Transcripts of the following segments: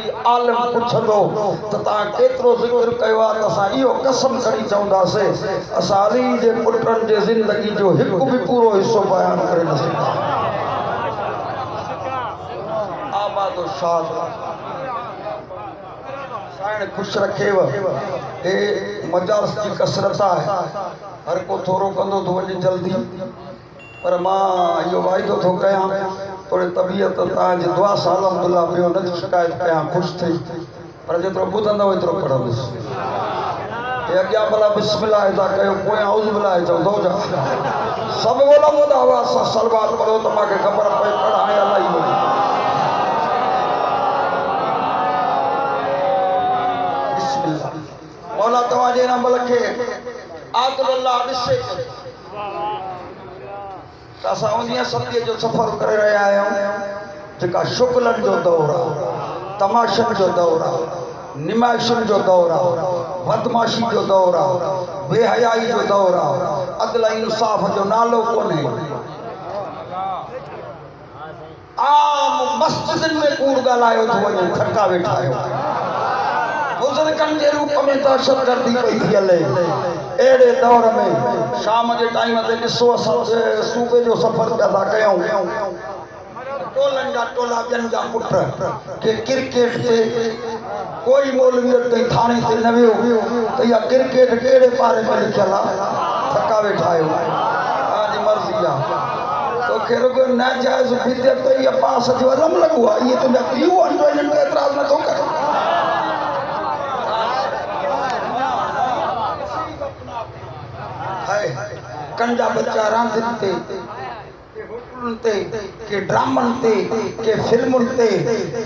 कोई आलिम पुछंदो त तव्हां केतिरो ज़िक्र कयो आहे त असां इहो कसम खणी चवंदासीं असां अली जे पुटनि जे ज़िंदगी जो हिकु बि पूरो हिसो बयानु करे न सघंदासीं। आबाद शाद साईं ख़ुशि रखेव। हे मजाज जी कसरत आहे, हर को थोरो कंदो थो वञे जल्दी, पर मां इहो वाइदो थो कयां थोरी तबियत तव्हांजी दुआ सां अल्हम्दुलिल्लाह ॿियो न शिकायत कयां, ख़ुशि थी, पर जेतिरो ॿुधंदव एतिरो पढ़ंदुसि। हे अॻियां भला बिस्मिल्लाह था कयो, पोयां औज़ बिल्लाह चवंदो जा, सभु ॻोल्हंदो त आवाज़ सां सलवात पढ़ो त मूंखे ख़बर पए पढ़ाइण इलाही वॾी। मौला तव्हांजे इन अमल खे आदिलल्लाह ॾिसे त असां उन सदीअ जो सफ़र करे रहिया आहियूं जेका शुगलनि जो दौरु आहे, तमाशनि जो दौरु आहे, निमाइशुनि जो दौरु आहे, बदमाशी जो दौरु आहे, बेहयाई जो दौरु आहे, अदल इंसाफ़ जो नालो कोन्हे। आम मस्जिदनि में कूड़ ॻाल्हायो थो वञे, थका वेठा आहियो। बुज़ुर्गनि जे रूप में दहशतगर्दी पई थी हले। अहिड़े दौर में शाम जे टाइम ते ॾिसो असां सूबे जो सफ़र पिया था कयूं, टोलनि जा टोला ॿियनि जा पुट के क्रिकेट ते कोई मौलवी ताईं थाणे ते न वियो त इहा क्रिकेट कहिड़े पारे में लिखियल आहे, थका वेठा आहियो। तव्हांजी मर्ज़ी आहे, तोखे रुॻो नाजाइज़ बिदत इहा पास जो अलम लॻो आहे, इहे तुंहिंजा पीउ आहिनि जो इन्हनि खे एतिराज़ नथो करे। कंजा बच्चा रांदियुनि ते, के होटलुनि ते, के ड्रामनि ते, के फिल्मुनि ते,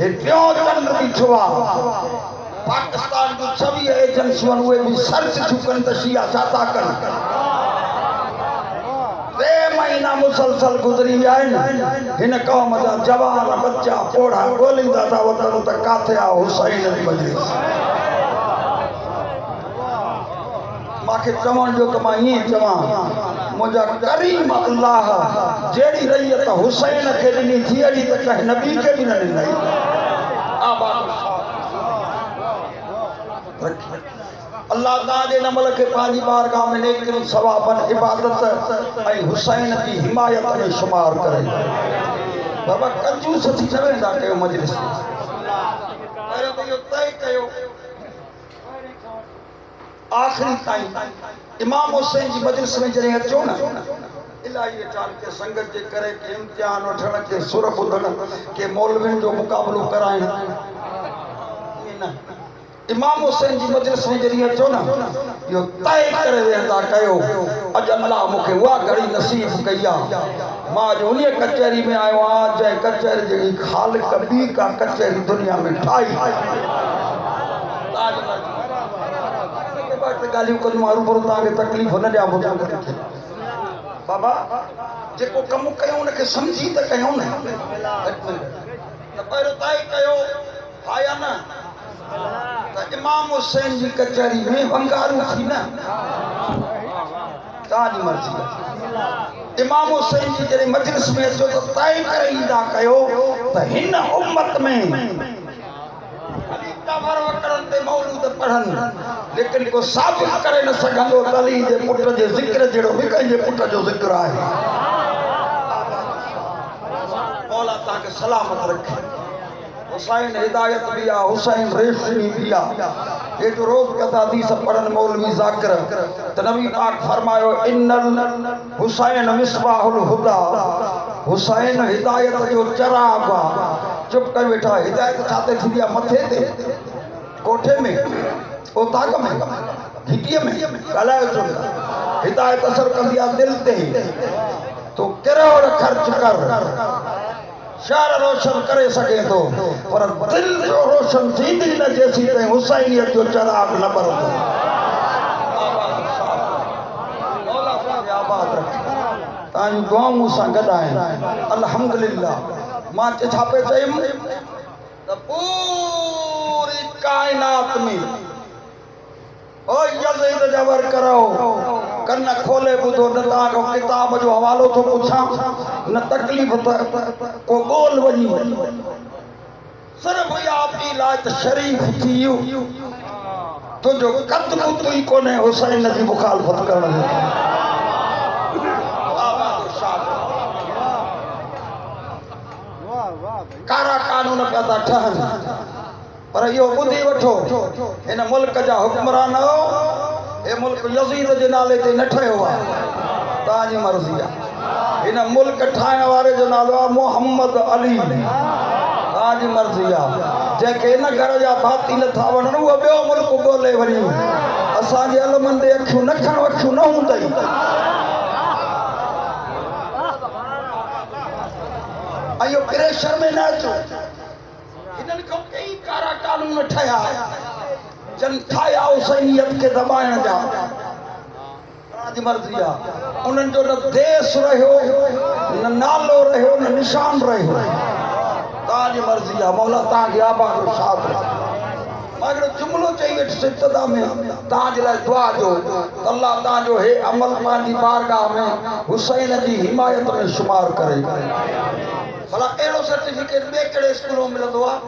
हे टियों चंड बीठो आहे। पाकिस्तान जूं 26 एजेंसियूं उहे बि सर्च थियूं कनि त शिया छा था कनि। 3 महीना मुसलसल गुज़री विया आहिनि, हिन क़ौम जा जवान बच्चा पोड़ा ॻोल्हींदा था वञनि त किथे आहे हुसैन जी मजलिस। मूंखे चवण जो त मां ईअं चवां, मुंहिंजा करीम अल्लाह जहिड़ी रहियत हुसैन खे ॾिनी थी अहिड़ी त कंहिं नबी खे बि न ॾिनई। अल्लाह तव्हांजे नमल खे पंहिंजी बारगाह में नेकियूं सवाबनि इबादत ऐं हुसैन जी हिमायत में शुमार करे। बाबा कंजूस थी न वेंदा कयो मजलिस में। पहिरियों त इहो तय कयो आख़िरी ताईं इमाम हुसैन जी मजलिस में जॾहिं अचो न, इलाही वेठान के संगत जे करे, के इम्तिहान वठण, के सुर ॿुधण, के मौलवियुनि जो मुक़ाबलो कराइण। इमाम हुसैन जी मजलिस में जॾहिं अचो न, इहो तय करे वेंदा कयो अॼु अल्लाह मूंखे उहा घड़ी नसीब कई आहे, मां अॼु उन कचहरी में आयो आहियां जंहिं कचहरी जी ख़ालिक़ ॿी का कचहरी दुनिया में ठाही। ॻाल्हियूं कंदो हरूभरू तव्हांखे तकलीफ़ न ॾियां। बाबा जेको कमु कयूं उनखे सम्झी त कयूं न। पहिरियों तय कयो आया न त इमाम हुसैन जी कचहरी में वंगारू थी न, तव्हांजी मर्ज़ी। इमाम हुसैन जी जॾहिं मजलिस में अचो त तय करे ईंदा कयो त हिन उम्मत में मौलूद पढ़नि, लेकिन को साबित करे न सघंदो त अली जे पुट जे ज़िक्र जहिड़ो ॿि कंहिंजे पुट जो ज़िक्र आहे। मौला तव्हांखे सलामत रखे। हुसैन हिदायत भी आ, हुसैन रेशमी भी आ। ये जो रोज कहता हदीस पढ़न मौलवी जाकिर त नबी पाक फरमायो इन्नल हुसैन मिसबाहुल हुदा, हुसैन हिदायत जो चराग आ। चुप कर वेठा, हिदायत छाते थी आ? मथे ते कोठे में ओताक में घिटीअ में ॻाल्हायो छो? हिदायत असर कंदी आ दिल ते। तो करोड़ ख़र्च कर, शहर रोशन करे सके तो, पर दिल जो रोशन थींदी न जेसी ताईं हुसैनियत जो चराग न बरंदो। मौला साहब आबाद रखे, तव्हांजूं दुआऊं सां गॾु आहिनि। अल्हम्दुलिल्लाह। मां छा पे चयुमि त पूरी काइनात में ओ यज़ीद जबर करो, कन खोले ॿुधो, न तव्हांखो किताब जो हवालो थो पुछां, न तकलीफ़ को ॻोल्ह वञी। सिर्फ आपकी लायत शरीफ थी तो जो कद कुतुई कोने हुसैन जी मुखालफत करण कारा कानून पिया था ठहन पर यो बुधी वठो इन मुल्क जा हुक्मरान ए मुल्क यजीद जे नाले ते न ठहियो आहे ताजी मर्जी आहे इन मुल्क ठाहिण वारे जो नालो आहे मोहम्मद अली ताजी मर्जी आहे जंहिंखे इन घर जा भाती नथा वञनि उहो ॿियो मुल्क ॻोल्हे वञी असांजे अलमनि ते अखियूं न खण अखियूं न हूंदई ऐं इहो प्रेशर में न अचो हिननि खां कई कारा कानून ठहिया जन ठाहिया हुसैनियत खे दॿाइण जा तव्हांजी मर्ज़ी आहे उन्हनि जो न देश रहियो न नालो रहियो न निशान रहियो तव्हांजी मर्ज़ी आहे मौला तव्हांखे आबाद शाद मां हिकिड़ो जुमिलो चई वेठुसि इब्तिदा में तव्हांजे लाइ दुआ जो अल्लाह तव्हांजो हे अमल पंहिंजी बारगाह में हुसैन जी हिमायत में शुमार करे भला अहिड़ो सर्टिफिकेट ॿिए कहिड़े स्कूल में मिलंदो आहे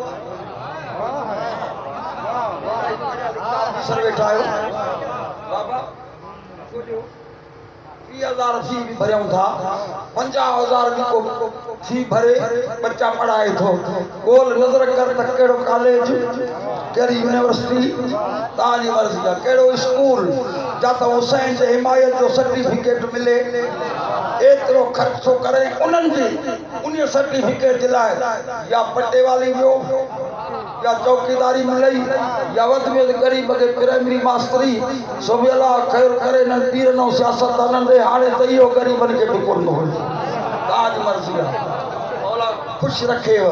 सर वेठा आहियो बाबा 30,000 फी भी भरियूं था 50,000 भी को फी भरे बच्चा पढ़ाए थो गोल नजर कर त कहिड़ो कॉलेज कहिड़ी यूनिवर्सिटी तव्हांजी मर्ज़ी आहे कहिड़ो स्कूल जाते हुसैन जे हिमायत जो सर्टिफिकेट मिले एतिरो ख़र्चो करे उन्हनि जी उन सर्टिफिकेट जे लाइ या पटेवाली वियो या चौकीदारी मिलई या वधि में ग़रीब खे प्राइमरी मास्तरी सो बि अलाह ख़ैर करे न पीरनि ऐं सियासतदाननि ॾे हाणे त इहो ग़रीबनि खे बि कोन हुजे तव्हांजी मर्ज़ी आहे मौला ख़ुशि रखेव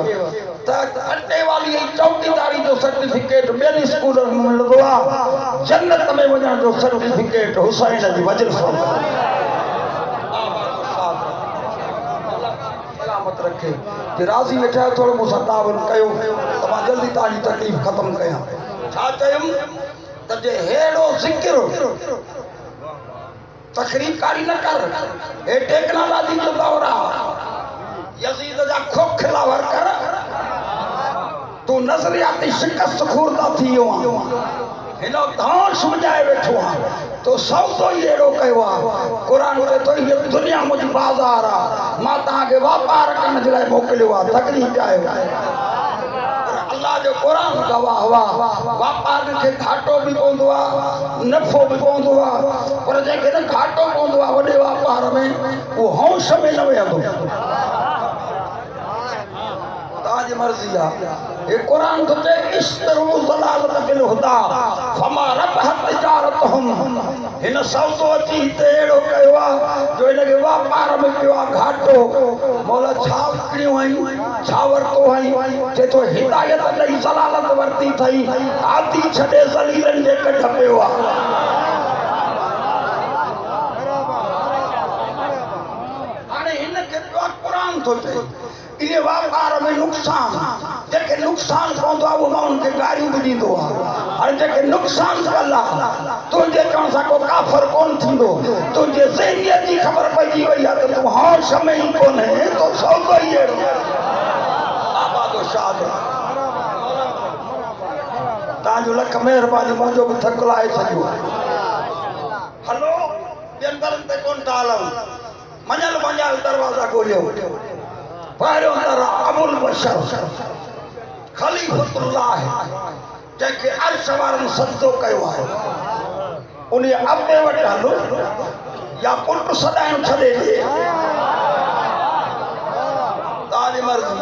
त पटेवाली ऐं चौकीदारी जो सर्टिफिकेट ॿियनि स्कूलनि में मिलंदो आहे जन्नत में वञण जो सर्टिफिकेट हुसैन जी वजह सां रखे कि राज़ी वेठा थोड़ो मूंसां तावन कयो त मां जल्दी तव्हांजी तकलीफ़ ख़त्म कयां छा चयुमि त जे हेड़ो ज़िक्र तकरीकारी न कर हे टेक्नोलॉजी जो दौर आहे यज़ीद जा खोखला वर कर तू नज़रियाती शिकस्त खुर्दा थी वियो आहे हिन धान समझाए वेठो आहे तो सौदो ही अहिड़ो कयो आहे क़ुरान चए थो हीअ दुनिया मुंहिंजी बाज़ार आहे मां तव्हांखे वापार करण जे लाइ मोकिलियो आहे तकलीफ़ पियायो पर अल्लाह जो क़ुरान गवाह हुआ वापार खे घाटो बि पवंदो आहे नफ़ो बि पवंदो आहे पर जंहिंखे न घाटो पवंदो आहे वॾे वापार में उहो होश में न वेहंदो तव्हांजी मर्ज़ी आहे ये कुरान तो ते इश्तरू ज़लालत बिल हुदा फमा रबहत तिजारतहुम हिन सौदो अची हिते अहिड़ो कयो आहे जो हिनखे वापार में पियो आहे घाटो मौला छा विकिणियूं आहिनि छा वरितो आहीं चए थो हिदायत ॾेई ज़लालत वरिती अथई आदि छॾे ज़लीलनि जे कढ पियो आहे हाणे हिनखे क़ुरान थो चए इने वापार में नुकसान जेके नुकसान पवंदो आहे उहो मां उनखे गारियूं बि ॾींदो आहे हाणे जेके नुकसान कल आहे तुंहिंजे चवण सां को काफ़र कोन थींदो तुंहिंजे ज़हनियत जी ख़बर पइजी वई आहे त तूं होश में ई कोन्हे तो सौदो ई अहिड़ो आबादो शाद तव्हांजो लख महिरबानी मुंहिंजो बि थक लाहे छॾियो हलो ॿियनि दरनि ते कोन था हलूं मञल मञल दरवाज़ा ॻोल्हियो पहिरियों दर अबुल बशर खलीफतुल्लाह जंहिंखे अर्श वारनि सजदो कयो आहे उन अबे वटि हलो या पुट सदाइण छॾे ॾे तव्हांजी मर्ज़ी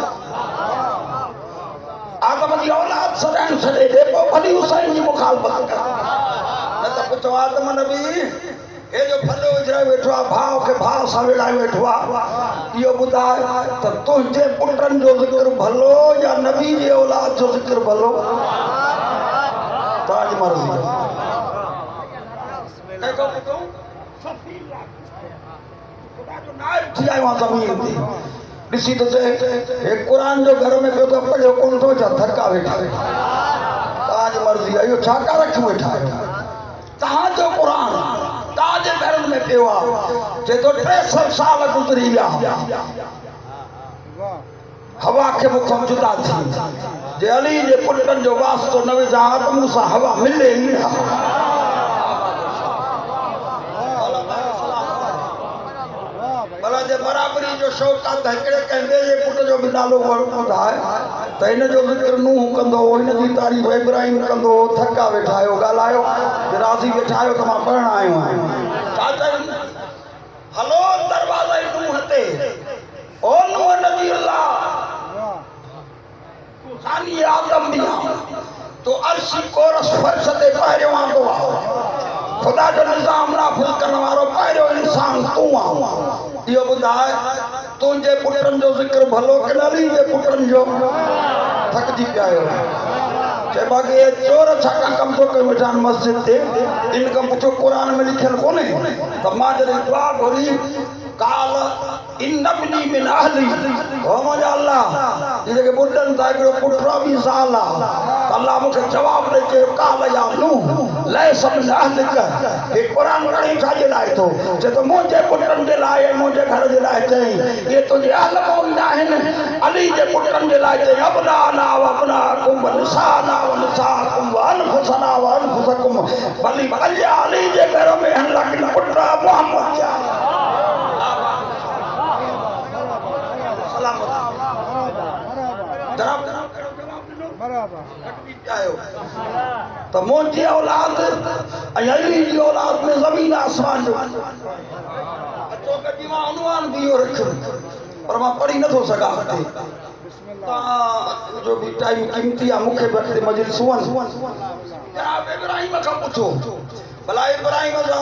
आदम जी औलाद सदाइण छॾे ॾे पोइ भली हुसैन जी मुखालफत कर न त पुछो आदम नबी हे जो फलो विझाए वेठो आहे भाउ खे भाउ सां विढ़ाए वेठो आहे इहो ॿुधाए त तुंहिंजे पुटनि जो ज़िक्र भलो या नबी जी औलाद जो ज़िक्र भलो तव्हांजी मर्ज़ी थी आयो आहे ज़मीन ते ॾिसी त चए हे क़ुरान जो घर में पियो त पढ़ियो कोन थो छा थका वेठा तव्हांजी मर्ज़ी आहे इहो छा का रखी वेठा आहियो तव्हांजो क़ुरान तव्हांजे घर में पियो आहे चए थो 63 साल गुज़री विया हवा के मुखम जुदा थी जे अली जे पुटन जो वास्तो न विझा त मूंसां हवा मिले ई न भला जे बराबरी जो शौक़ आहे त हिकिड़े कंहिं जे पुट जो बि नालो ॿुधाए त हिन जो ज़िक्र नूह कंदो हिन जी तारीफ़ इब्राहिम कंदो थका वेठा आहियो ॻाल्हायो राज़ी वेठा आहियो त मां पढ़ण आयो आहियां छा चई हलो दरवाज़े नूह ते ओ नूह नबी अल्लाह तू सानी आदम भी तो अर्शी कोरस फर्श ते पहिरियों आंदो आहे खुदा जो निज़ाम नाफ़िज़ करण वारो पहिरियों इंसान तूं आहे इहो ॿुधाए तुंहिंजे पुटनि जो ज़िक्र भलो कि न अली जे पुटनि जो थकिजी पिया आहियो चइबो आहे कि चोर छाकां कम थो कयो वेठा आहिनि मस्जिद ते इन खां पुछो क़ुर में लिखियलु कोन्हे त मां जॾहिं दुआ घुरी काल इन्नबनी मिन अहली ओ मुंहिंजा अल्लाह जेके ॿुढनि था हिकिड़ो पुटु बि ज़ाल आहे त अल्लाह मूंखे जवाबु ॾेई चयो काल या नूह लैस मिन अहलिक हे क़ुर पढ़ी छाजे लाइ थो चए थो मुंहिंजे पुटनि जे लाइ ऐं मुंहिंजे घर जे लाइ चई इहे तुंहिंजे अहल में आहिनि अली जे पुटनि जे लाइ चई अबनाना व अबनाकुम व निसाना व निसाकुम व अनफुसना व अनफुसकुम भली अल्लाह अली जे घर में आहिनि लेकिन पुट मोहम्मद जा तो मुझे औलाद अली जी औलाद में जमीन आसमान जो अनुमान भी रखो पर मां पढ़ी न थो सघां जो भी टाइम कीमती आहे मूंखे वक़्तु मजलिस हुअनि जनाब इब्राहिम खां पुछो भला इब्राहिम जा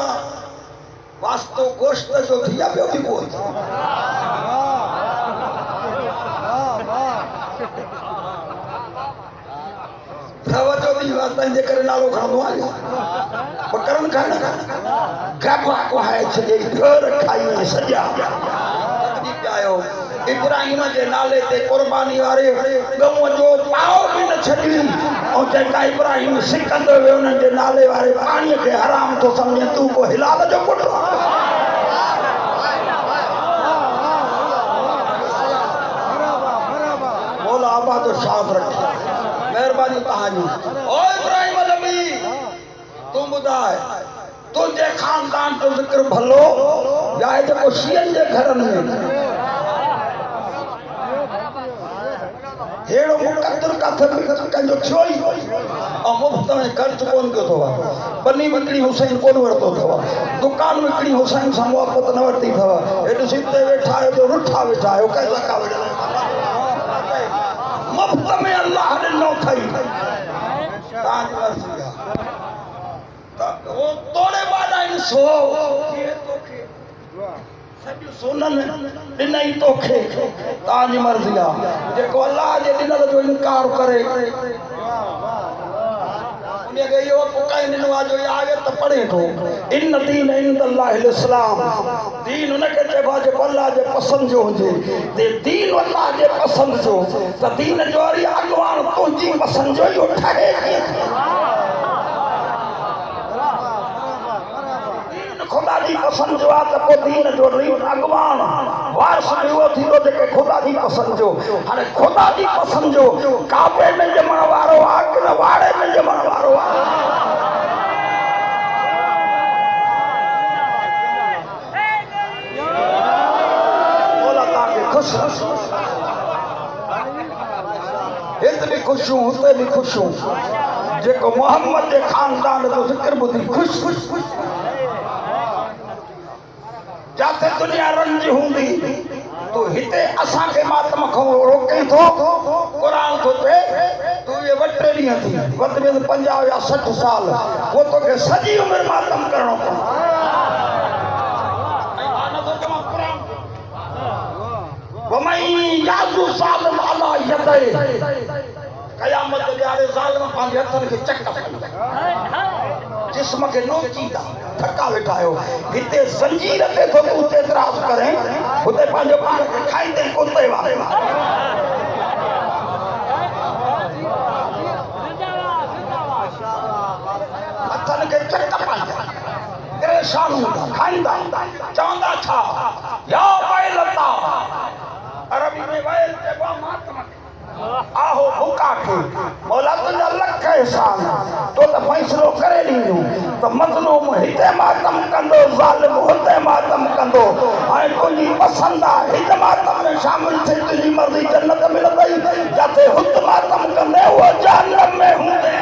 वास्तो गोश्त जो थी आहे ॿियो बि कोई तवजो भी तंहिंजे करे नालो खणंदो आहियां बकरनि खाइण गबा कोहाए छॾे घर खाई सॼा थकिजी पिया आहियो इब्राहिम जे नाले ते क़ुर्बानी वारे गऊं जो पाव बि न छॾी ऐं जेका इब्राहिम सिकंदो वियो उन्हनि जे नाले वारे पाणीअ खे हराम थो सम्झे तूं को हिलाल जो पुटु मौला आबाद शाद रखे मेहरबानी तव्हांजी ओ इब्राहिम नबी तूं ॿुधाए तुंहिंजे ख़ानदान जो ज़िक्र भलो या जेको शियनि जे घरनि में हेड़ो मुक़दर काथे कंहिंजो थियो ई ऐं मुफ़्त में ख़र्च कोन कयो अथव बनी विकिणी हुसैन कोन वरितो अथव दुकान विकिणी हुसैन सां मुहबत न वरिती अथव हेॾो सिधे वेठा आहियो जो रुठा वेठा आहियो कैसा का मुफ्त में अल्लाह ॾिनो अथई तव्हांजी मर्ज़ी आहे वो तोड़े बाॾाइनि सो सॼो सोननि ॾिनई तोखे तव्हांजी मर्ज़ी आहे जेको अल्लाह जे ॾिनल जो इनकार करे उनखे इहो पुकाए ॾिनो आहे जो इहा आयत पढ़े थो इन दीन इंदल्लाहिल इस्लाम दीन उनखे चइबो आहे जेको अल्लाह जे पसंदि जो हुजे ते दीन अल्लाह जे पसंदि जो त दीन जो वरी अॻवान तुंहिंजी पसंदि जो इहो ठहे खुदा जी पसंदि जो आहे त पोइ दीन जो अॻवान वारिस बि उहो थींदो जेके खुदा जी पसंदि जो हाणे खुदा जी पसंदि जो काबे में ॼमण वारो आहे कि न वाड़े में ॼमण वारो आहे बोला तव्हांखे ख़ुशि हिते बि ख़ुशि हूं हुते बि ख़ुशि हूं जेको मोहम्मद जे ख़ानदान जो ज़िक्र ॿुधी ख़ुशि ख़ुशि ख़ुशि जाते दुनिया रंज हूंदी तूं हिते असांखे मातम खां रोके थो क़ुर थो चए तूं इहे 2 ॾींहं थी वधि में वधि 50 या 60 साल पोइ तोखे सॼी उमिरि मातम करणो पवंदो क़यामत जे ॾियारे ज़ालिम पंहिंजे हथनि खे चक जिस्म खे नोचींदा थका वेठा आहियो हिते ज़ंजीर ते थो तूं एतिराज़ करें हुते पंहिंजो पाण खे खाईंदे कुते वारे हथनि खे चक पाईंदा परेशान हूंदा खाईंदा चवंदा छा या वैलता अरबी में वैल चइबो आहे मातम हो बुका खे मौला तुंहिंजा लख एहसान तो त फ़ैसिलो करे ॾींदो त मज़लूम हिते मातम कंदो ज़ालिम हुते मातम कंदो ऐं तुंहिंजी पसंदि आहे हिन मातम में शामिल थिए तुंहिंजी मर्ज़ी जन्नत मिलंदई जिते हुत मातम कंदे उहो जहन्नम में हूंदे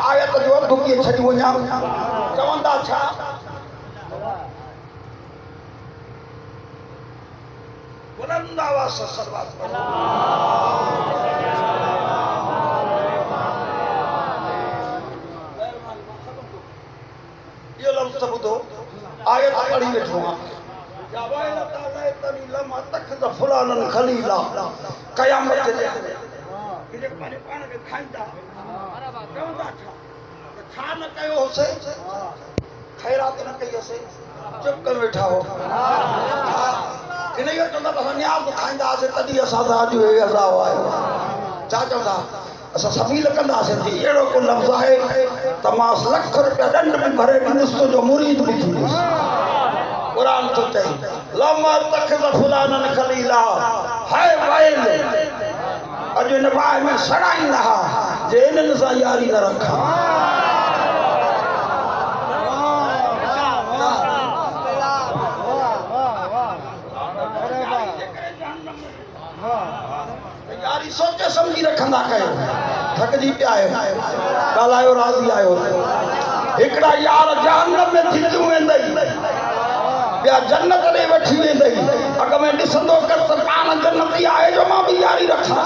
आयत जो अधु कीअं छॾी वञा चवंदा छा बुलंद आवाज़ सां सलवात पढ़ो इहो लफ़्ज़ ॿुधो आयत पढ़ी वेठो आहियां या वाइल ताला तनी लमा तखद फुलानन खलीला क़यामत जे कि पाण खे खाईंदा चवंदा छा न कयो होसे ख़ैरात न कई होसे चुप करे वेठा हो इन इहो चवंदा असां न्याज़ खाईंदासीं तॾहिं असां अॼु हे अज़ाब आयो छा चवंदा असां सबील कंदासीं थी अहिड़ो को लफ़्ज़ आहे त मां लख रुपया ॾंड में भरे ॾींदुसि तुंहिंजो मुरीद बि थींदुसि क़ुरान थो चई लमा तखद फुलानन खलीला हाय वाइल अॼु हिन बाहि में सड़ाईंदा हुआ जे इन्हनि सां यारी न रखां यारी सोचे समझी रखंदा कयो थकजी पिया आहियो ॻाल्हायो राज़ी आहियो हिकिड़ा यार जहन्नम में थिकियूं वेंदई ॿिया जन्नत ॾे वठी वेंदई अॻ में ॾिसंदो कर त पाण जन्नती आहे जो मां बि यारी रखां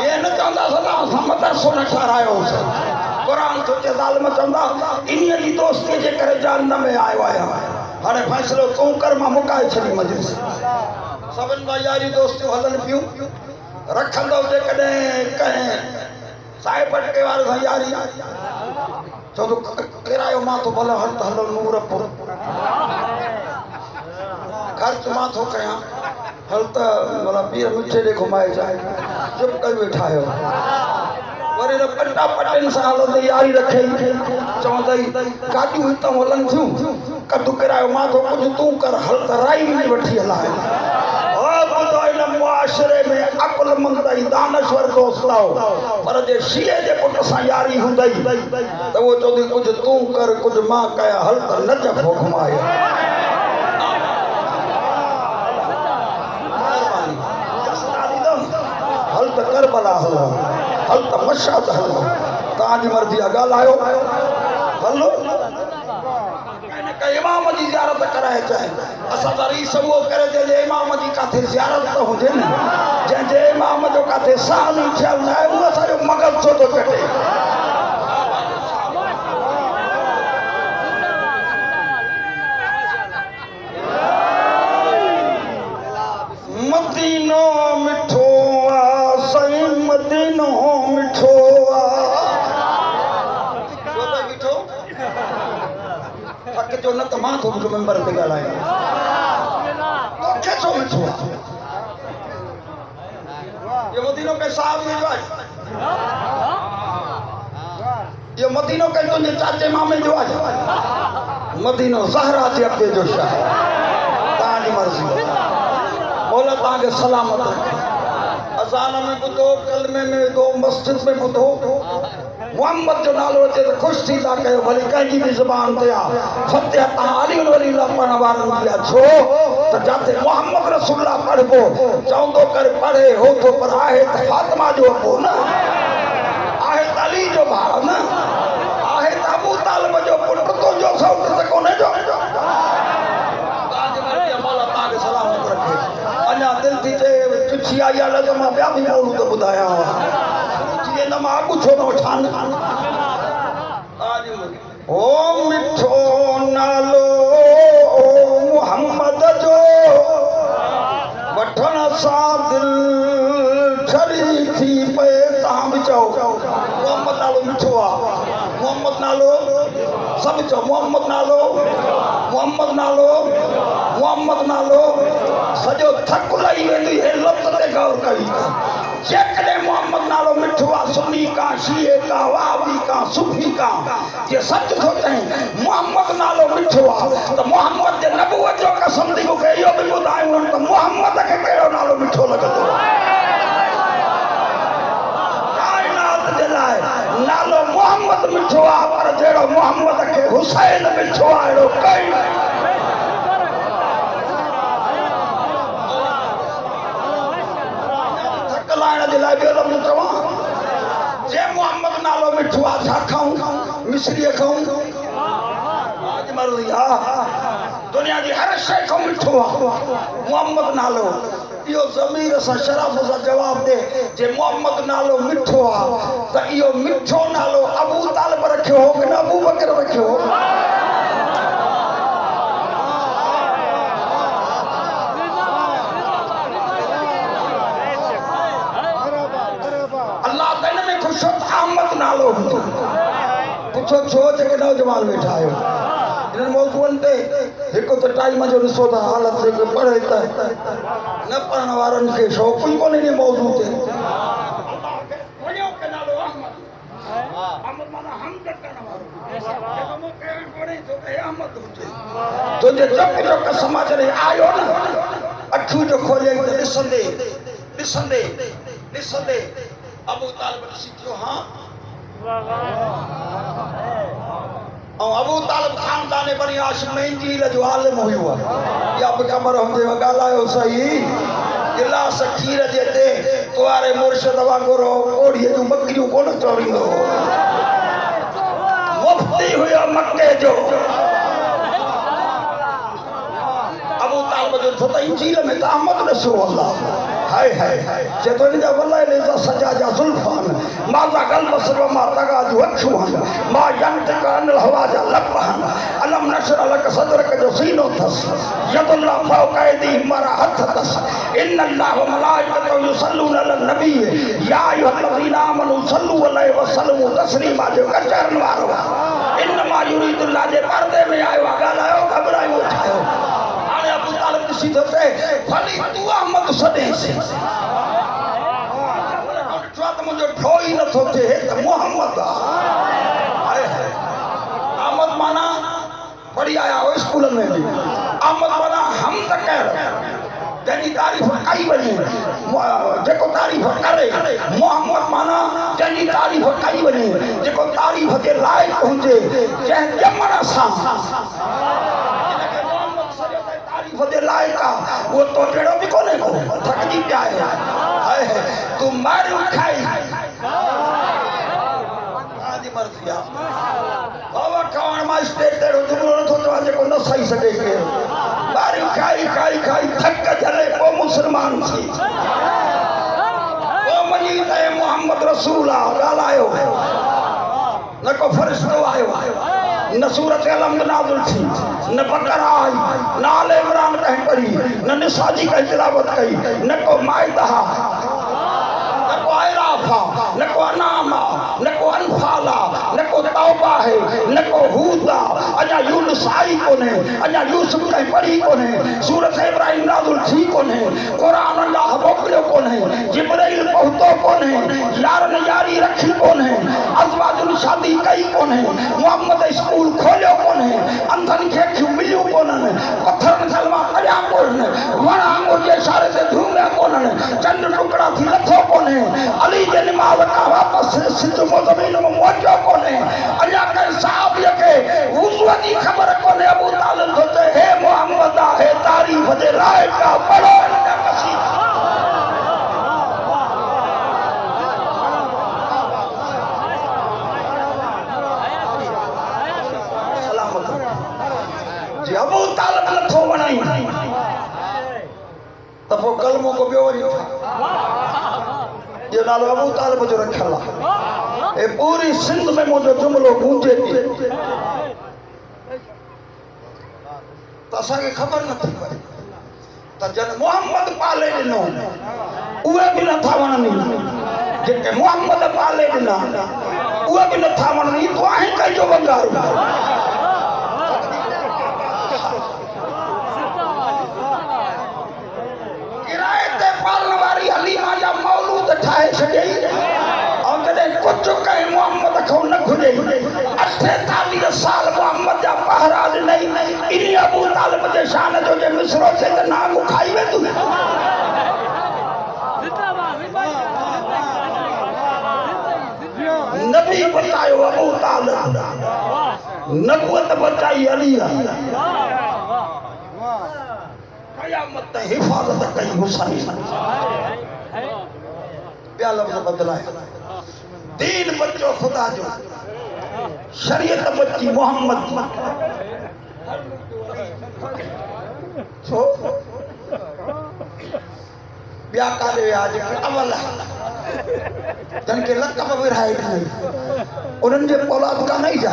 ये न चवंदा सदा असां मदरसो न ठारायोसीं क़ुरान थो चए ज़ालिम चवंदा इन्हीअ जी दोस्तीअ जे करे जहन्नम में आयो आहियां हाणे फ़ैसिलो तूं कर मां मुकाए छॾी मजलिस सभिनि मां यारी दोस्तियूं हलनि पियूं रखंदो जेकॾहिं कंहिं साहिब अटके वारे सां यारी चवंदो किरायो मां थो भले हल त हलो नूरपुर ख़र्च मां थो कयां हल त भला पीर मिठे ॾे घुमाए जाए चुप करे वेठा आहियो वरी न पटा पटनि सां हलंदे यारी रखे चवंदई गाॾियूं हितां हलनि थियूं कदु किरायो मां थो कुझु तूं कर हल त राई बि वठी हलाए ॿुधो हिन मुआशिरे में अकुलमंद ऐं दानश्वर दोस्त आओ पर जे शीए जे पुट सां यारी हूंदई त उहो चवंदी कुझु तूं कर कुझु मां कयां हल त न जफ़ो घुमाए हल त करबला हलो हल त मशाद हलो तव्हांजी मर्ज़ी आहे ॻाल्हायो हलो इमाम जी ज़ियारत कराए चाहे असां त रीस उहो करे जंहिंजे इमाम जी काथे ज़ियारत त हुजे न जंहिंजे इमाम जो काथे साल ई थियल न आहे उहो असांजो मगज़ छो थो कटे मदीनो मिठो आहे साईं मदीनो मिठो आहे जो न त मां थो मुंहिंजो मेंबर ते ॻाल्हायां तोखे छो मिठो आहे इहो मदीनो के साहब जो आहे इहो मदीनो के तुंहिंजे चाचे मामे जो आहे मदीनो ज़हरा जे अॻे जो शहर तव्हांजी मर्ज़ी मौला तव्हांखे सलामत रखे अज़ान में ॿुधो कलमे में ॿुधो मस्जिद में ॿुधो मोहम्मद जो नालो अचे त ख़ुशि थी था कयो भले कंहिंजी बि ज़ुबान ते आहे फतेह तव्हां अली वली पढ़ण वारनि जी आहे छो त जिते मोहम्मद रसूलुल्लाह पढ़बो चवंदो कर पढ़े हो थो पर आहे त फातिमा जो अबो न आहे त अली जो भाउ न आहे त अबू तालिब जो पुटु तुंहिंजो सौट त कोन्हे जो तव्हांखे सलामत रखे अञा दिलि थी चए चिठी आई आहे त मां ॿिया बि मौलूद ॿुधायां चिठीअ न मां अॻु छो न वठां ओ मिठो नालो मोहम्मद जो वठण सां दिलि ठरी थी पए तव्हां बि चओ मोहम्मद नालो मिठो आहे मोहम्मद नालो सभु चओ मोहम्मद नालो मोहम्मद नालो मोहम्मद नालो सॼो थक लही वेंदी हे लफ़्ज़ ते गौर कई जेकॾहिं मोहम्मद नालो मिठो आहे सुन्नी का शिए का वाबी का सूफी का जे सच थो चई मोहम्मद नालो मिठो आहे त मोहम्मद जे नबूवत जो कसम थी मूंखे इहो बि ॿुधायूं त मोहम्मद खे कहिड़ो नालो मिठो लॻंदो आहे काइनात जे लाइ नालो मोहम्मद मिठो आहे पर जहिड़ो मोहम्मद खे हुसैन मिठो आहे अहिड़ो कई जे लाइ ॿियो लफ़्ज़ चवां जे मोहम्मद नालो मिठो आहे छा खाऊं मिश्रीअ खाऊं दुनिया जी हर शइ खां मिठो आहे मोहम्मद नालो इहो ज़मीर सां शराफ़ सां जवाब ॾे जे मोहम्मद नालो मिठो आहे त इहो मिठो नालो अबू तालिब रखियो हो कि न अबू बकर रखियो हो अहमद नालो पुछो छो जेके नौजवान वेठा आहियो इन्हनि मौज़ूअनि ते हिकु त टाइम जो ॾिसो था हालत जेके पढ़े त न पढ़ण वारनि खे शौक़ु ई कोन्हे इन मौज़ू ते तुंहिंजे चप चप समाज में आयो न अखियूं जो खोले त ॾिसंदे ॾिसंदे ॾिसंदे अबू तालिब सीखियो हाँ और अबू तालिब खानदान बनी हाशिम में इंजील जो आलिम हुयो या बि ख़बर हुजे ॻाल्हायो सही गिलास खीर जे ते तुआरे मुर्शिद वांगुरु ओढ़ीअ जूं बकरियूं कोन चोरींदो मुफ्ती हुयो मक्के जो अबू तालिब जो छो त इंजील में त अहमद ॾिसो अल्लाह हाय हाय चेतो इन जा वल्लाह ले सजा जा जुल्फान माजा गल बसर मा तगा जो अखुहन मा यंत कान हवा जा लपहन अलम नशर लक सदर के जो सीनो थस यदुल्लाह फौकैदी मरा हथ थस इन अल्लाह व मलाइकतु युसल्लून अलन नबी या अय्युहल्लज़ीना आमनू सल्लू अलैहि व सल्लमू तस्लीमा जो कचरन वारो इन्नमा युरीदुल्लाह जे पर्दे में आयो गालायो घबरायो ठायो हाणे अबू तालिब ॾिसी थो चए भली तू अहमद सदेस मुझे ठोई न थो थे त मोहम्मद अहमद माना पढ़ी आया हो स्कूल में भी अहमद माना हम त कर जंहिंजी तारीफ़ कई वञे जेको तारीफ़ करे मोहम्मद माना जंहिंजी तारीफ़ कई वञे जेको तारीफ़ जे लाइक़ हुजे जंहिं ॼमण सां तारीफ़ जे लाइक़ आहे उहो तो जहिड़ो बि कोन्हे को थकिजी पिया आहे तूं मारियूं खाई मर्ज़ी आहे बाबा खावण मां स्टेज ते जुमिलो नथो चवां जेको न सही सघे केरु मारियूं खाई खाई खाई थक झले पोइ मुस्लमान थी पोइ मञी त मोहम्मद रसूल आहे ॻाल्हायो न को फ़रिश्तो आयो न सूरत अलहम्द नाज़िल थी न बकरा आई न आले इमरान कहीं पढ़ी न निसा जी कहीं तिलावत कई न को माइदा न को आयराफा न को अनामा न को अनफाला न को तौबा है न को हूदा अजा यूनुस आई कोने अजा यूसुफ कहीं पढ़ी कोने सूरत इब्राहिम नाज़िल थी कोने कुरान अल्लाह मोकिलियो कोने जिब्राइल पहुतो कोने यारन यारी रखी कोने अज़वाजुल शादी कई कोने मोहम्मद स्कूल खोलियो कोने अंधनि खे अखियूं मिलियूं कोन्हनि पत्थरनि खे मां कढिया कोन्हनि वण आंगुर जे इशारे ते धूमिया कोन्हनि चंड टुकड़ा थी लथो कोन्हे अली जे निमाज़ खां वापसि सिज ज़मीन में मोटियो कोन्हे अञा कंहिं सहाबीअ खे वुज़ूअ जी ख़बर कोन्हे अबू तालिब थो चए हे मोहम्मद हे तारीफ़ जे लाइक़ आहे पढ़ो हिन जा क़सीदा जे अबू तालिब नथो वणाई त पोइ कलमो को ॿियो वरी ये नालो अबू तालिब जो रखियल आहे ए पूरी सिंध में मुझे जुमलो गूंजे थी त असांखे ख़बर नथी पए त जन मोहम्मद पाले ॾिनो उहे बि नथा वणनि जेके मोहम्मद पाले ॾिना उहे बि नथा वणनि तूं आहे कंहिंजो बंगारू किराए ते पालण वारी हलीमा जा मौलूद ठाहे छॾियई ऐं जॾहिं कुझु कई मोहम्मद खां न घुरियई 48 साल मोहम्मद जा पहरा ॾिनई इन अबू तालिब जे शान जो जे मिसरो थे त नांग खाई वेंदो नबी बतायो अबू तालिब नबूवत बचाई अली कयामत ते हिफाजत कई हुसैन ॿिया लफ़्ज़ बदलाया दीन बचो खुदा जो शरीयत बची मोहम्मद छो ॿिया काॾे विया जेके अवल जन के लक़ब विरहाए ॾिनई उन्हनि जे औलाद का नहीं जा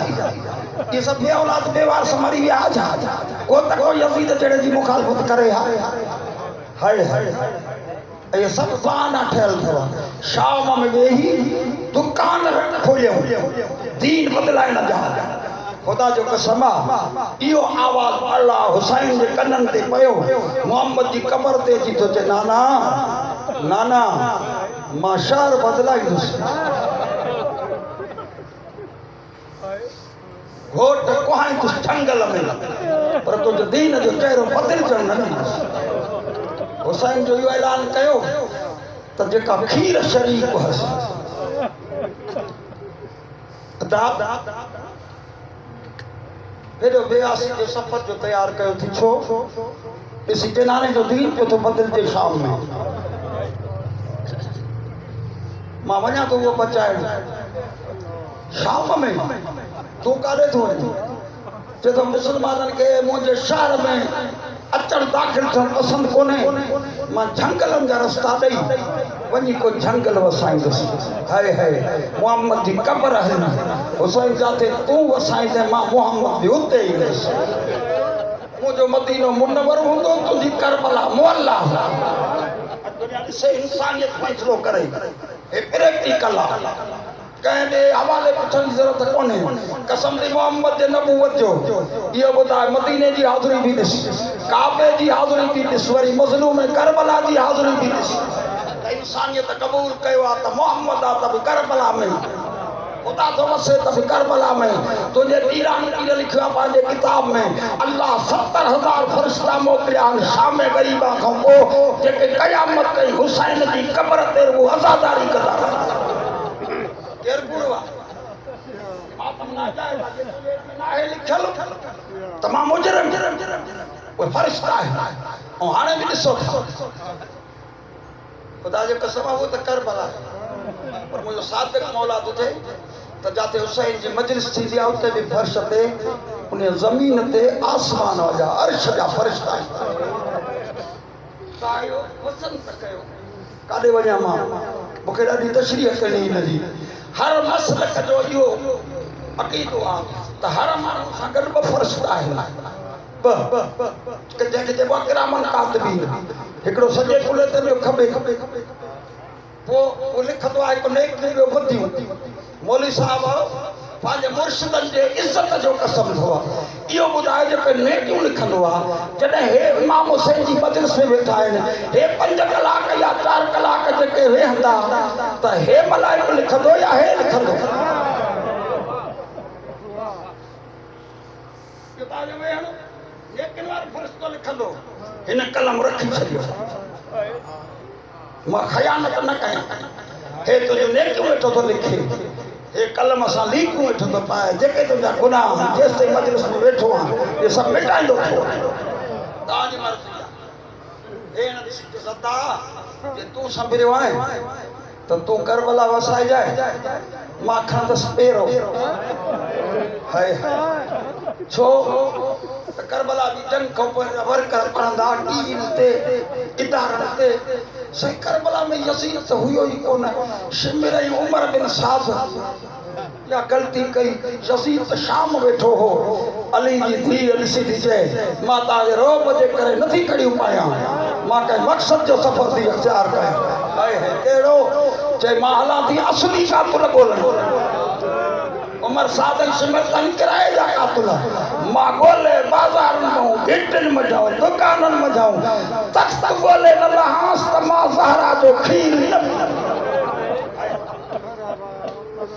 ये सब बे औलाद बेवार मरी विया जा को त को यज़ीद जहिड़े जी मुखालफत करे हाय हाय ये सब बहाना ठहियल अथव शाम में वेही दुकान खोलियो दीन बदलाए न जा खुदा जो कसम इहो आवाज़ अल्लाह हुसैन जे कननि ते पियो मोहम्मद जी कबर ते अची थो चए नाना नाना मां शहर बदलाईंदुसि घोट कुहाईंदुसि जंगल में पर तुंहिंजो दीन जो चहिरो बदिलजण न ॾींदुसि हुसैन जो इहो ऐलान कयो त जेका खीर शरीक हुअसि हेॾो बेआसी जे सफ़र जो तयारु कयो थी छो ॾिसी टिनाणे जो दीन पियो थो बदिलजे शाम में मां वञा थो उहो बचाइण शाम में तूं काॾे थो वञे चए थो मुस्लमाननि खे मुंहिंजे शहर में अचण दाख़िल थियण पसंदि कोन्हे मां झंगलनि जा रस्ता ॾेई वञी को झंगल वसाईंदुसि हाय हाय मोहम्मद जी कबर आहिनि हुसैन जाते तूं वसाईंदे मां मोहम्मद बि उते ईंदुसि मुंहिंजो मदीनो मुनवर हूंदो तुंहिंजी करबला मुअल्ला ॾिसे इंसानियत फ़ैसिलो करे हे प्रैक्टिकल आहे कंहिं ॿिए हवाले पुछण जी ज़रूरत कोन्हे कसम दी मोहम्मद जे नबूवत जो इहो ॿुधाए मदीने जी हाज़िरी बि ॾिस काबे जी हाज़िरी बि ॾिस वरी मज़लूम करबला जी हाज़िरी बि ॾिस इंसानियत क़बूल कयो आहे त मोहम्मद आहे त बि करबला में खुदा थो वसे त बि करबला में तुंहिंजे पीरानी पीर लिखियो आहे पंहिंजे किताब में अल्लाह 70,000 फ़रिश्ता मोकिलिया आहिनि शाम ग़रीबा खां पोइ जेके क़यामत कई हुसैन जी क़बर ते उहो अज़ादारी कंदा केरु बुरो आहे मातम नाजाइज़ आहे लिखियल तमामु मुजरिम उहे फ़रिश्ता आहिनि ऐं हाणे बि ॾिसो था खुदा जो कसम आहे उहो त करबला पर मुंहिंजो सादिक मौला थो थिए त जाते हुसैन जी मजलिस थींदी आहे उते बि फर्श ते उन ज़मीन ते आसमान जा अर्श जा फ़रिश्ता आहिनि काॾे वञा मां मूंखे ॾाढी तशरीह करणी हिन जी हर मसलक जो इहो अक़ीदो आहे त हर माण्हू सां गॾु ॿ फ़रिश्ता आहिनि जंहिंखे चइबो आहे किरामन कातिबीन हिकिड़ो सॼे कुले ते ॿियो खॿे पोइ उहो लिखंदो आहे हिकु नेक ॿियो ॿुधियूं मौलवी साहिब पंहिंजे मुर्शिदनि जे इज़त जो कसम थो आहे इहो ॿुधाए जेके नेकियूं लिखंदो आहे जॾहिं हे इमाम हुसैन जी मजलिस में वेठा आहिनि हे 5 कलाक या 4 कलाक जेके वेहंदा त हे मलाइक लिखंदो या हे लिखंदो लिखंदो हिन कलम रखी छॾियो मां ख़यानत न कयां हे तुंहिंजो नेकियूं वेठो थो लिखे हे कलम सां लीकूं वेठो थो पाए जेके तुंहिंजा गुनाह जेसि ताईं मजलिस में वेठो आहे इहे सभु मिटाईंदो थियो तव्हांजी मर्ज़ी आहे हे न ॾिसी सदा जे तूं संभरियो आहे त तूं करबला वसाइजाए मां खणंदसि पहिरों हाय छो करबला जी जंग खां पोइ वर्कर पढ़ंदा टीवियुनि ते इदारनि ते सही करबला में यज़ीद त हुयो ई कोन शिमिर ऐं उमर बिन साद या ग़लती कई यज़ीद त शाम वेठो हो अली जी धीउ ॾिसी थी चए मां तव्हांजे रोब जे करे नथी कड़ियूं पायां मां कंहिं मक़सद जो सफ़र थी अख़्तियार कयां हाय हाय कहिड़ो चए मां हलां थी असली कातुल ॻोल्हण उमर सादन सिमरतन किराए जा कातुल मां ॻोल्हे बाज़ारुनि में गिटनि में जाऊं दुकाननि में जाऊं तख़्त ॻोल्हे न लहांसि त मां ज़हरा जो खीर न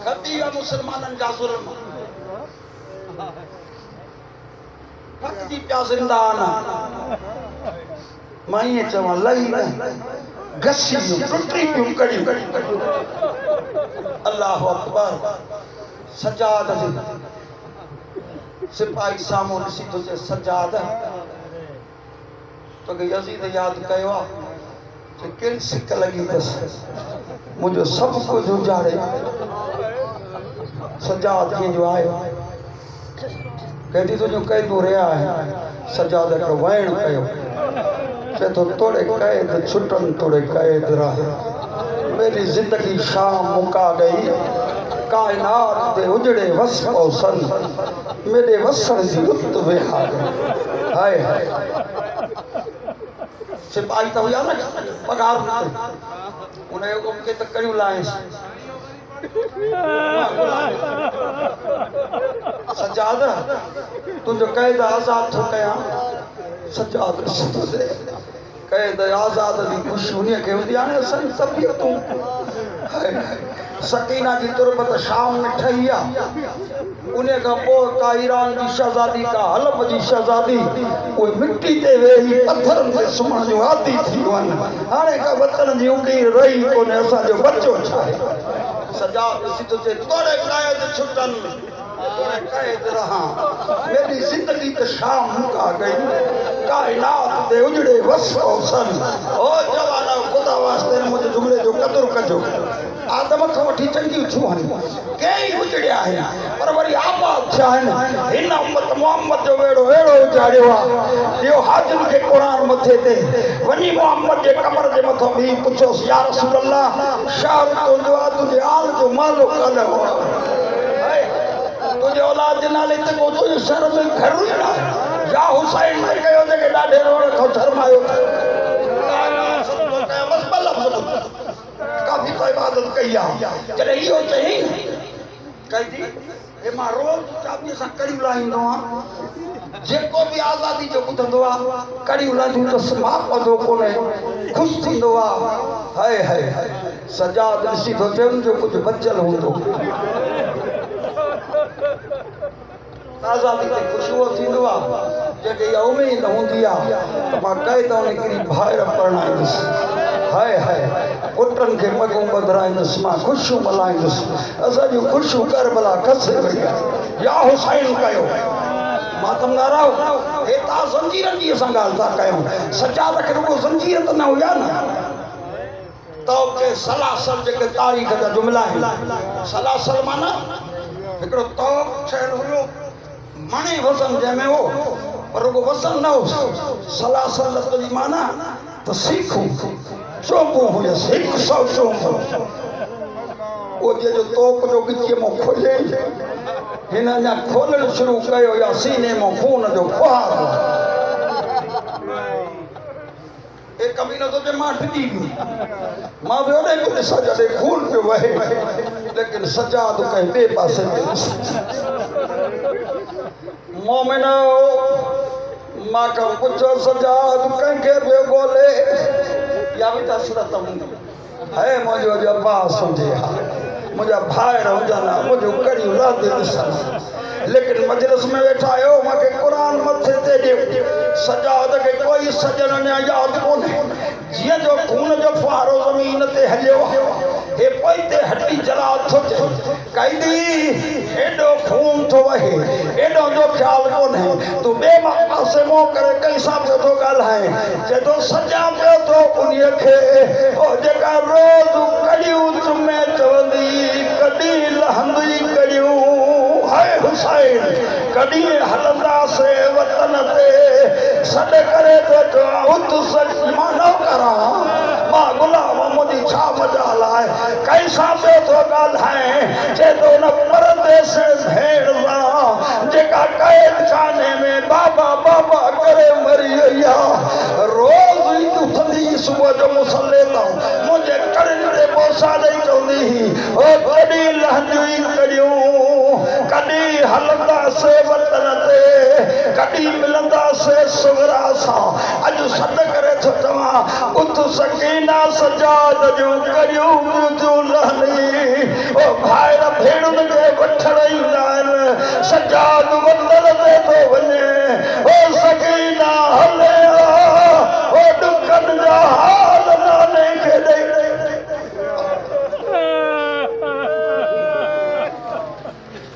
कभी या मुसलमानन जा जुल्म फक जी प्या जिंदाना माई चवा लई गसी टुटी क्यों कड़ी अल्लाह अकबर सजाद सिपाही सामो ॾिसी तुझे सजाद तो यजीद याद कयो कि किन सिक लगी दस मुझे सब कुछ उजाड़े सजाद के जो आयो कहती तुझो कैदो रहा है सजाद को वैण कयो चे तो तोड़े कैद छुटन तोड़े कैद रहे मेरी जिंदगी शाम मुका गई कायनात दे उजड़े वस सन मेरे वसन जी उत वेहा हाय हाय सिपाही तो या ना पगार उन्हें उनके तक करियो लाए सजाद तुझो कैद आजाद थो कया सजाद कैद आजाद दी खुशी उन्हें के हुंदी आने असन तबियतूं सकीना की तुरबत शाम में ठहिया उन्हें का पोइ का ईरान की शहजादी का हलफ जी शहजादी कोई मिट्टी ते वेही पत्थर ते सुमण जो आदी थी वन हाणे का वतन जी उकी रही कोने असा जो बच्चो छाए सजा सी तो तोड़े कायद छुटन तोड़े कैद रहा मेरी जिंदगी तो शाम मुका गई कायनात दे उजड़े वस सन ओ जवाना खुदा वास्ते मुझे जुमले जो कदर कजो आदम को वठी चंगी छुहन कई उजड़िया है पर वरी आबाद छा है इन उम्मत मोहम्मद जो वेड़ो वेड़ो उजाड़ियो यो हाजिर के कुरान मथे ते वनी मोहम्मद के कमर जे मथो भी पूछो या रसूल अल्लाह शाह तो जो तुझे आल जो मालो कल हो तुझे औलाद नाले ते को तुझे सर में घर ना या हुसैन ने कयो जे डाढे रोड को शर्मायो बस बल्ला काफी तो इबादत कई जॾहिं इहो चई कई थी हे मां रोज़ चाबीअ सां कड़ी लाहींदो आहियां जेको बि आज़ादी जो ॿुधंदो आहे कड़ी लाहींदो त समाप पवंदो कोन्हे ख़ुशि थींदो आहे हाय हाय सजाद ॾिसी थो चवनि जो कुझु बचियल हूंदो आज़ादी ते ख़ुशबू थींदो आहे जेके इहा उमेद हूंदी आहे त मां कैद निकिरी ॿाहिरि पढ़ाईंदुसि हाय हाय पुटनि खे मगूं ॿधाईंदुसि मां ख़ुशियूं मल्हाईंदुसि असांजूं ख़ुशियूं करबला खसे वई या हुसैन कयो मातम नाराओ हे तव्हां ज़ंजीरनि जी असां ॻाल्हि था कयूं सजाद खे रुॻो ज़ंजीर त न हुया न तो के सलासल जेके तारीख़ जा जुमला आहिनि सलासल माना हिकिड़ो तो ठहियलु हुयो मणे वज़न जंहिंमें हो पर रुॻो वज़न न हो सलासल जी माना त सीखूं चोंबूं हुयसि 100 चोंबूं वो जो तोप जो गिचीअ मां खोले हिन अञा खोलणु शुरू कयो या सीने मां खून जो फुहार ए कभी न तो जे मां डिॼी मां बि ओॾे बि ॾिसां जॾहिं खून पियो वहे लेकिन सजाद कंहिं ॿिए पासे मोमिन मां खां पुछो सजाद कंहिंखे पियो ॻोल्हे या बि त सूरत हूंदी है मुंहिंजो जो अब्बास हुजे हा मुंहिंजा भाइर हुजनि मुंहिंजो कड़ी औलाद ॾिसनि लेकिन मजलिस में वेठा आहियो मूंखे क़ुरान मथे ते ॾियो सजाद खे कोई सजन अञा यादि कोन्हे जीअं जो खून जो फुहारो ज़मीन ते हलियो हे पोइ ते हड्डी जला थो थिए कैदी एॾो खून थो वहे एॾो जो ख़्यालु कोन्हे तूं ॿिए पासे मुंहुं करे कंहिंसां पियो थो ॻाल्हाए चए थो सजा पियो थो उन्हीअ खे ओ जेका रोज़ कड़ियूं चुमे चवंदी कॾहिं लहंदी कड़ियूं हाय हुसैन कॾहिं हलंदासीं वतन ते सॾ करे थो चवां उत सच मां न करां मां गुलाम मुंहिंजी छा मजाल आहे कंहिंसां पियो थो ॻाल्हाए चए थो न परदेस भेण सां जेका क़ैद खाने में बाबा बाबा करे मरी वई आहे रोज़ ई उथंदी सुबुह जो मुसले तां मुंहिंजे कड़ियुनि ते बोसा ॾेई चवंदी हुई ओ कॾहिं लहंदियूं कड़ियूं कॾहिं हलंदासीं वतन ते कॾहिं मिलंदासीं सुगरा सां अॼु सॾ करे थो चवां उथ सकीना सजाद जो करियूं जो रहनी ओ भाइर भेणुनि खे वठण ईंदा आहिनि सजाद वतन ते थो वञे ओ सकीना हले